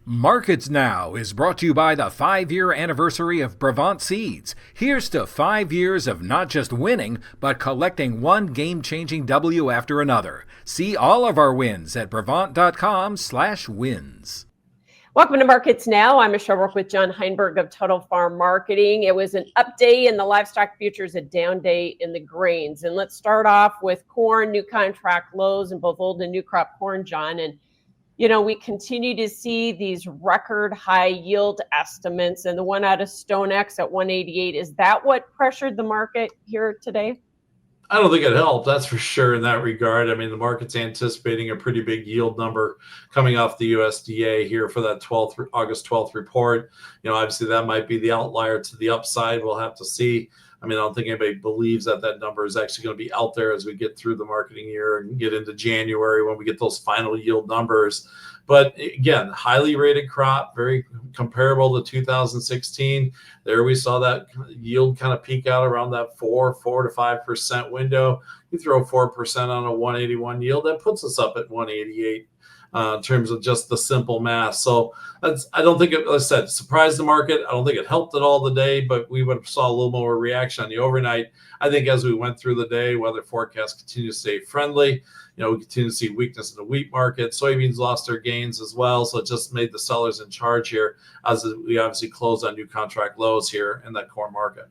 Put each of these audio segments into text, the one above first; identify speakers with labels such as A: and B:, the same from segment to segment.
A: Markets Now is brought to you by the 5-year anniversary of Brevant Seeds. Here's to 5 years of not just winning, but collecting one game-changing W after another. See all of our wins at Brevant.com/wins.
B: Welcome to Markets Now. I'm Michelle Rourke with John Heinberg of Total Farm Marketing. It was an up day in the livestock futures, a down day in the grains. And let's start off with corn, new contract lows in both old and new crop corn, John. And we continue to see these record high yield estimates, and the one out of StoneX at 188. Is that what pressured the market here today?
C: I don't think it helped, that's for sure, in that regard. I mean, the market's anticipating a pretty big yield number coming off the USDA here for that August 12th report. Obviously that might be the outlier to the upside. We'll have to see. I mean, I don't think anybody believes that number is actually going to be out there as we get through the marketing year and get into January when we get those final yield numbers. But again, highly rated crop, very comparable to 2016. There we saw that yield kind of peak out around that 4 to 5% window. You throw 4% on a 181 yield, that puts us up at 188. In terms of just the simple math. So I don't think it, as I said, surprised the market. I don't think it helped at all the day, but we would have saw a little more reaction on the overnight. I think as we went through the day, weather forecasts continue to stay friendly. We continue to see weakness in the wheat market. Soybeans lost their gains as well. So it just made the sellers in charge here as we obviously closed on new contract lows here in that corn market.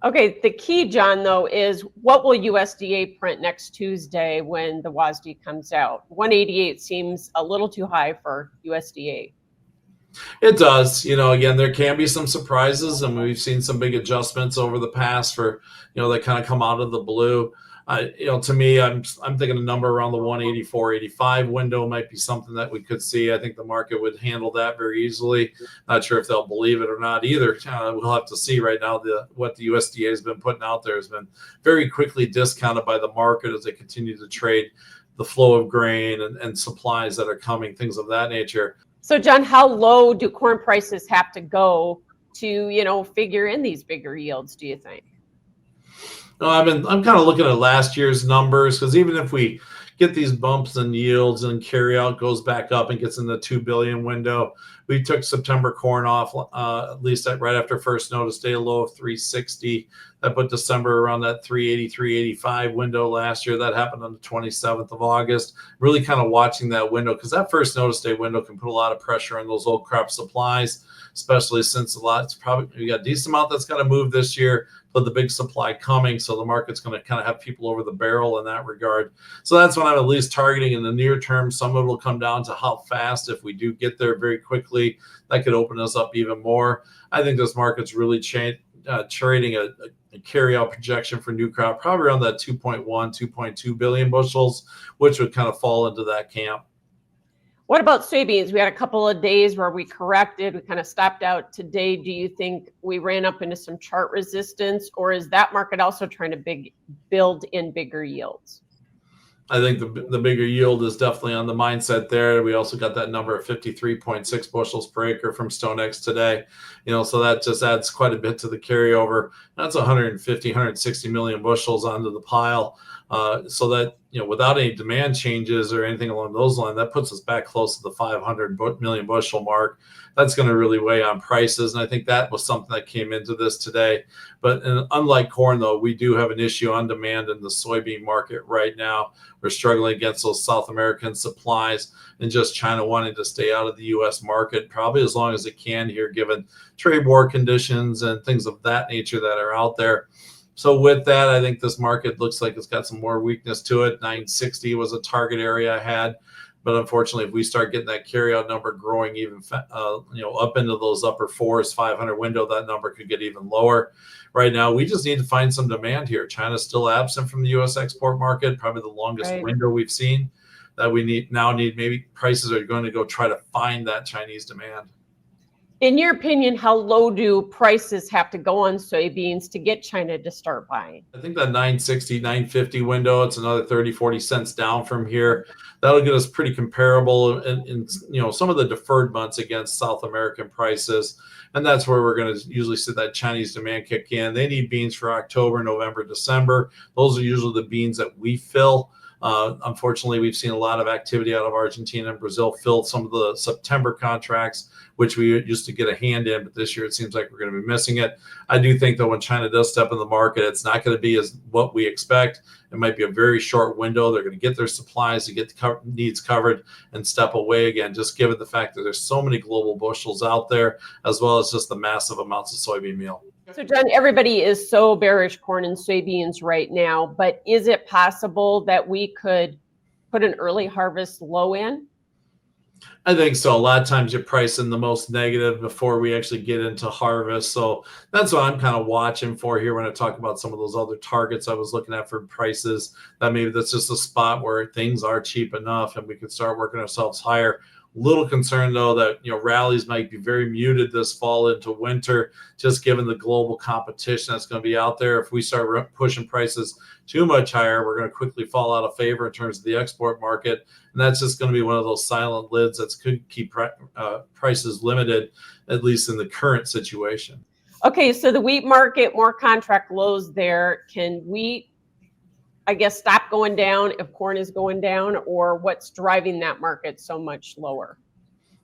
B: Okay, the key, John, though, is what will USDA print next Tuesday when the WASDE comes out? 188 seems a little too high for USDA.
C: It does. Again, there can be some surprises, and we've seen some big adjustments over the past for, that kind of come out of the blue. To me, I'm thinking a number around the 184, 85 window might be something that we could see. I think the market would handle that very easily. Not sure if they'll believe it or not either. We'll have to see. Right now, what the USDA has been putting out there has been very quickly discounted by the market as they continue to trade the flow of grain and supplies that are coming, things of that nature.
B: So, John, how low do corn prices have to go to, figure in these bigger yields, do you think?
C: No, I'm kind of looking at last year's numbers, because even if we get these bumps in yields and carryout goes back up and gets in the 2 billion window, we took September corn off at least right after first notice day, a low of 360. That put December around that 380, 385 window last year. That happened on the 27th of August. Really kind of watching that window, because that first notice day window can put a lot of pressure on those old crop supplies, especially since we got a decent amount that's got to move this year, but the big supply coming. So the market's going to kind of have people over the barrel in that regard. So that's what I'm at least targeting in the near term. Some of it will come down to how fast, if we do get there very quickly, that could open us up even more. I think this market's really trading a carryout projection for new crop, probably around that 2.1, 2.2 billion bushels, which would kind of fall into that camp.
B: What about soybeans? We had a couple of days where we corrected. We kind of stopped out today. Do you think we ran up into some chart resistance, or is that market also trying to build in bigger yields?
C: I think the bigger yield is definitely on the mindset there. We also got that number of 53.6 bushels per acre from StoneX today. So that just adds quite a bit to the carryover. That's 150, 160 million bushels onto the pile. So that, without any demand changes or anything along those lines, that puts us back close to the 500 million bushel mark. That's going to really weigh on prices. And I think that was something that came into this today. But unlike corn, though, we do have an issue on demand in the soybean market right now. We're struggling against those South American supplies, and just China wanting to stay out of the U.S. market probably as long as it can here, given trade war conditions and things of that nature that are out there. So with that, I think this market looks like it's got some more weakness to it. 960 was a target area I had. But unfortunately, if we start getting that carryout number growing even, up into those upper fours, 500 window, that number could get even lower. Right now, we just need to find some demand here. China's still absent from the U.S. export market, probably the longest window we've seen. That we need maybe prices are going to go try to find that Chinese demand.
B: In your opinion, how low do prices have to go on soybeans to get China to start buying?
C: I think that 960, 950 window, it's another 30, 40 cents down from here. That'll get us pretty comparable in some of the deferred months against South American prices. And that's where we're going to usually see that Chinese demand kick in. They need beans for October, November, December. Those are usually the beans that we fill. Unfortunately, we've seen a lot of activity out of Argentina and Brazil fill some of the September contracts, which we used to get a hand in, but this year it seems like we're going to be missing it. I do think, though, when China does step in the market, it's not going to be as what we expect. It might be a very short window. They're going to get their supplies to get the needs covered and step away again, just given the fact that there's so many global bushels out there, as well as just the massive amounts of soybean meal.
B: So, John, everybody is so bearish corn and soybeans right now, but is it possible that we could put an early harvest low in?
C: I think so. A lot of times you price in the most negative before we actually get into harvest. So that's what I'm kind of watching for here when I talk about some of those other targets I was looking at for prices. That maybe that's just a spot where things are cheap enough and we can start working ourselves higher. Little concerned, though, that rallies might be very muted this fall into winter, just given the global competition that's going to be out there. If we start pushing prices too much higher, we're going to quickly fall out of favor in terms of the export market, and that's just going to be one of those silent lids that could keep prices limited, at least in the current situation.
B: Okay, so the wheat market, more contract lows there. Can wheat, I guess, stop going down if corn is going down, or what's driving that market so much lower?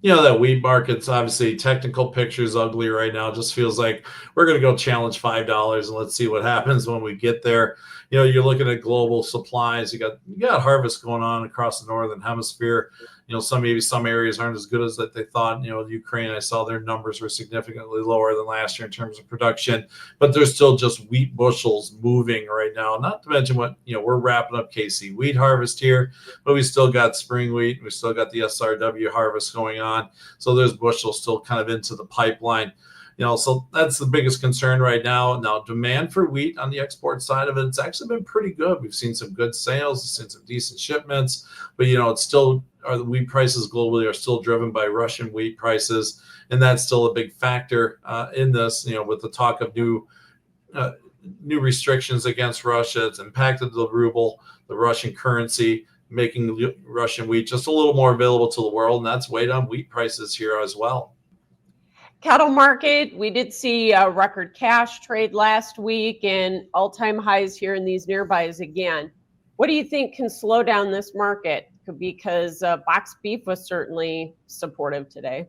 C: That wheat market's obviously technical picture's ugly right now. It just feels like we're going to go challenge $5 and let's see what happens when we get there. You're looking at global supplies. You got harvest going on across the northern hemisphere. Some areas aren't as good as that they thought. Ukraine, I saw their numbers were significantly lower than last year in terms of production, but there's still just wheat bushels moving right now. Not to mention what we're wrapping up KC wheat harvest here, but we still got spring wheat. We still got the SRW harvest going on. So there's bushels still kind of into the pipeline. So that's the biggest concern right now. Now, demand for wheat on the export side of it, it's actually been pretty good. We've seen some good sales, we've seen some decent shipments, but it's still, the wheat prices globally are still driven by Russian wheat prices, and that's still a big factor in this. With the talk of new restrictions against Russia, it's impacted the ruble, the Russian currency, making Russian wheat just a little more available to the world, and that's weighed on wheat prices here as well.
B: Cattle market, we did see a record cash trade last week and all-time highs here in these nearbys again. What do you think can slow down this market? Because boxed beef was certainly supportive today.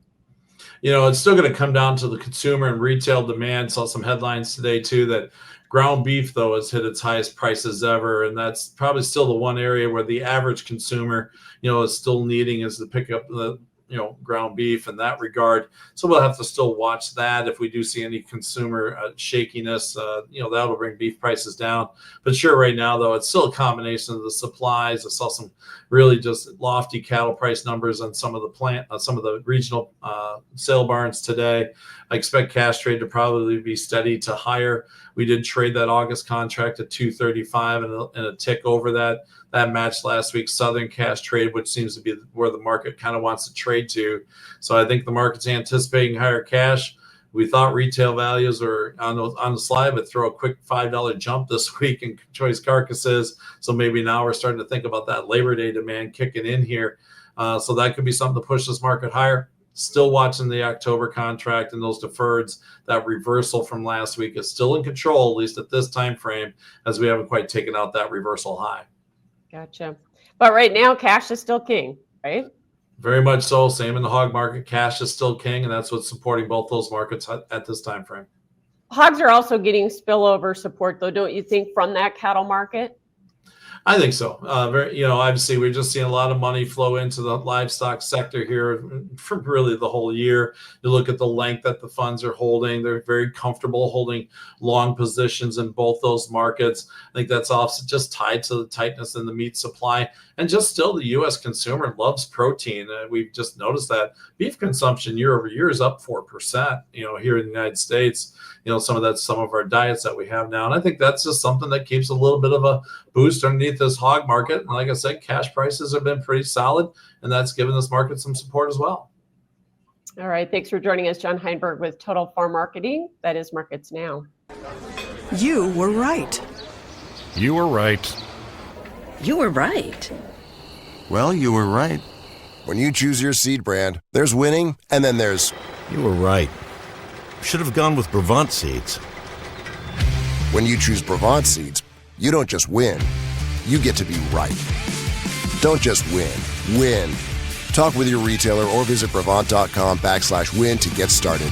C: It's still going to come down to the consumer and retail demand. Saw some headlines today, too, that ground beef, though, has hit its highest prices ever. And that's probably still the one area where the average consumer, is still needing is to pick up the ground beef in that regard. So we'll have to still watch that. If we do see any consumer shakiness, that'll bring beef prices down. But sure, right now, though, it's still a combination of the supplies. I saw some really just lofty cattle price numbers on some of the regional sale barns today. I expect cash trade to probably be steady to higher. We did trade that August contract at 235 and a tick over that. That matched last week's Southern cash trade, which seems to be where the market kind of wants to trade to. So I think the market's anticipating higher cash. We thought retail values were on the slide, but throw a quick $5 jump this week in choice carcasses. So maybe now we're starting to think about that Labor Day demand kicking in here. So that could be something to push this market higher. Still watching the October contract and those deferreds. That reversal from last week is still in control, at least at this time frame, as we haven't quite taken out that reversal high.
B: Gotcha. But right now, cash is still king, right?
C: Very much so. Same in the hog market. Cash is still king, and that's what's supporting both those markets at this time frame.
B: Hogs are also getting spillover support, though, don't you think, from that cattle market?
C: I think so. Obviously, we're just seeing a lot of money flow into the livestock sector here for really the whole year. You look at the length that the funds are holding; they're very comfortable holding long positions in both those markets. I think that's also just tied to the tightness in the meat supply, and just still the U.S. consumer loves protein. We've just noticed that beef consumption year over year is up 4%. Here in the United States. Some of our diets that we have now. And I think that's just something that keeps a little bit of a boost underneath this hog market. And like I said, cash prices have been pretty solid, and that's given this market some support as well.
B: All right. Thanks for joining us, John Heinberg with Total Farm Marketing. That is Markets Now.
D: You were right.
E: You were right.
D: You were right.
F: Well, you were right. When you choose your seed brand, there's winning, and then there's...
E: You were right. Should have gone with Brevant seeds.
F: When you choose Brevant seeds, you don't just win. you get to be right. Don't just win, win. Talk with your retailer or visit Brevant.com/win to get started.